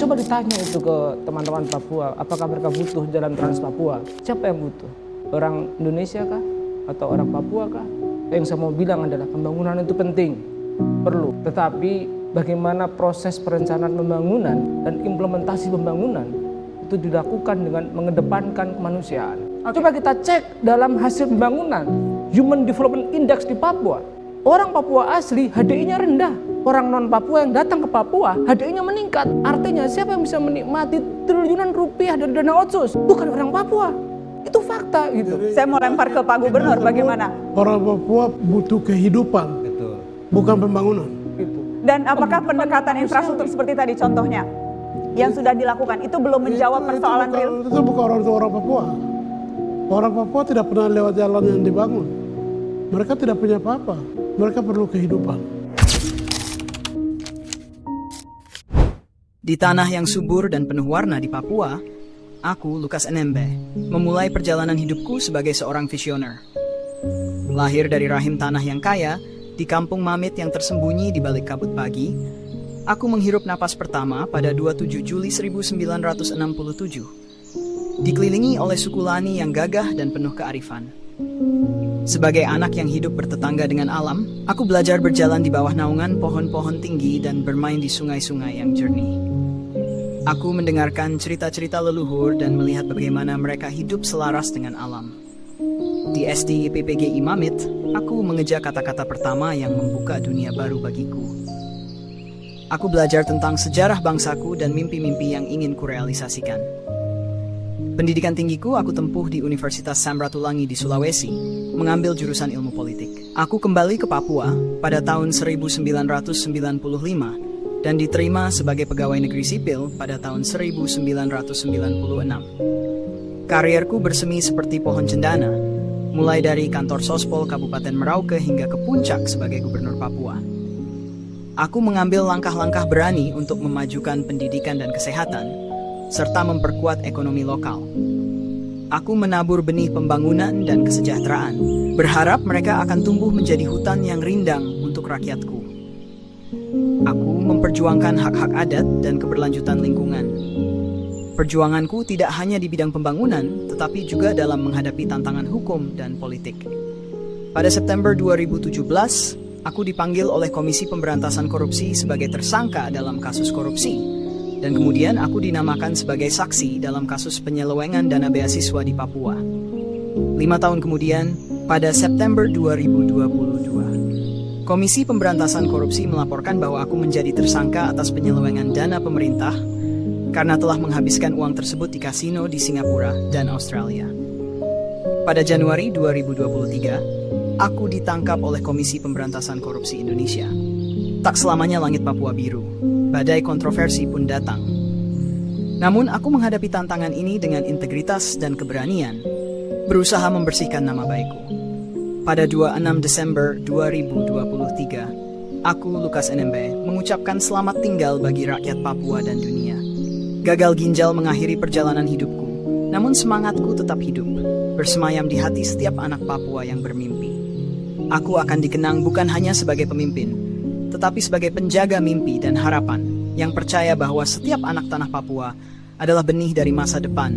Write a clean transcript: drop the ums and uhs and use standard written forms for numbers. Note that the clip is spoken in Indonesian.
Coba ditanya itu ke teman-teman Papua, apakah mereka butuh jalan Trans Papua? Siapa yang butuh? Orang Indonesia kah? Atau orang Papua kah? Yang saya mau bilang adalah pembangunan itu penting, perlu. Tetapi bagaimana proses perencanaan pembangunan dan implementasi pembangunan itu dilakukan dengan mengedepankan kemanusiaan. Coba kita cek dalam hasil pembangunan Human Development Index di Papua. Orang Papua asli HDI-nya rendah. Orang non-Papua yang datang ke Papua HDI-nya meningkat. Artinya siapa yang bisa menikmati triliunan rupiah dari dana otsus? Bukan orang Papua. Itu fakta gitu. Saya mau lempar ke Pak Gubernur, bagaimana? Orang Papua butuh kehidupan, bukan pembangunan. Gitu. Dan apakah pendekatan infrastruktur seperti tadi contohnya yang sudah dilakukan itu belum menjawab persoalan real? Itu bukan orang Papua. Orang Papua tidak pernah lewat jalan yang dibangun. Mereka tidak punya apa-apa. Mereka perlu kehidupan. Di tanah yang subur dan penuh warna di Papua, aku, Lukas NMB, memulai perjalanan hidupku sebagai seorang visioner. Lahir dari rahim tanah yang kaya, di kampung Mamit yang tersembunyi di balik kabut pagi, aku menghirup napas pertama pada 27 Juli 1967. Dikelilingi oleh suku Lani yang gagah dan penuh kearifan. Sebagai anak yang hidup bertetangga dengan alam, aku belajar berjalan di bawah naungan pohon-pohon tinggi dan bermain di sungai-sungai yang jernih. Aku mendengarkan cerita-cerita leluhur dan melihat bagaimana mereka hidup selaras dengan alam. Di SD IPPGI Mamit, aku mengejar kata-kata pertama yang membuka dunia baru bagiku. Aku belajar tentang sejarah bangsaku dan mimpi-mimpi yang ingin kurealisasikan. Pendidikan tinggiku aku tempuh di Universitas Samratulangi di Sulawesi, mengambil jurusan ilmu politik. Aku kembali ke Papua pada tahun 1995 dan diterima sebagai pegawai negeri sipil pada tahun 1996. Karierku bersemi seperti pohon cendana, mulai dari kantor Sospol Kabupaten Merauke hingga ke puncak sebagai gubernur Papua. Aku mengambil langkah-langkah berani untuk memajukan pendidikan dan kesehatan, serta memperkuat ekonomi lokal. Aku menabur benih pembangunan dan kesejahteraan, berharap mereka akan tumbuh menjadi hutan yang rindang untuk rakyatku. Aku memperjuangkan hak-hak adat dan keberlanjutan lingkungan. Perjuanganku tidak hanya di bidang pembangunan, tetapi juga dalam menghadapi tantangan hukum dan politik. Pada September 2017, aku dipanggil oleh Komisi Pemberantasan Korupsi sebagai tersangka dalam kasus korupsi. Dan kemudian aku dinamakan sebagai saksi dalam kasus penyelewengan dana beasiswa di Papua. 5 tahun kemudian, pada September 2022, Komisi Pemberantasan Korupsi melaporkan bahwa aku menjadi tersangka atas penyelewengan dana pemerintah karena telah menghabiskan uang tersebut di kasino di Singapura dan Australia. Pada Januari 2023, aku ditangkap oleh Komisi Pemberantasan Korupsi Indonesia. Tak selamanya langit Papua biru. Badai kontroversi pun datang. Namun aku menghadapi tantangan ini dengan integritas dan keberanian, berusaha membersihkan nama baikku. Pada 26 Desember 2023, aku, Lukas NMB, mengucapkan selamat tinggal bagi rakyat Papua dan dunia. Gagal ginjal mengakhiri perjalanan hidupku, namun semangatku tetap hidup, bersemayam di hati setiap anak Papua yang bermimpi. Aku akan dikenang bukan hanya sebagai pemimpin, tetapi sebagai penjaga mimpi dan harapan yang percaya bahwa setiap anak tanah Papua adalah benih dari masa depan